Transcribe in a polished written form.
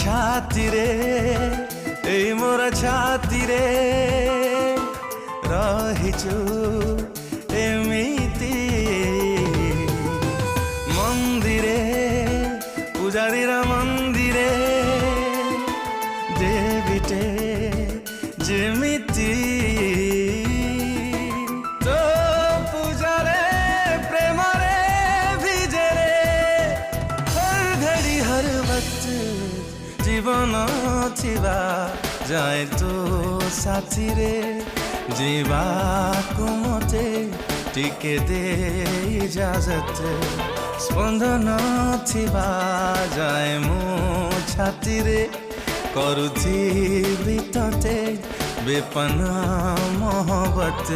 छाती रे मोर छाती रे रहिछु एमिति मंदिरे पूजारीर मंदिरे देवीटे जेमिति तो पूजारे प्रेमरे भिजेरे हर घड़ी हर वक्त जीवन थिबा जाए तो साथी रे जीवा को मते टिके दे इजाजत स्पंदन थिबा जाए मो छाती रे करुथी तते बेपना मोहब्बत।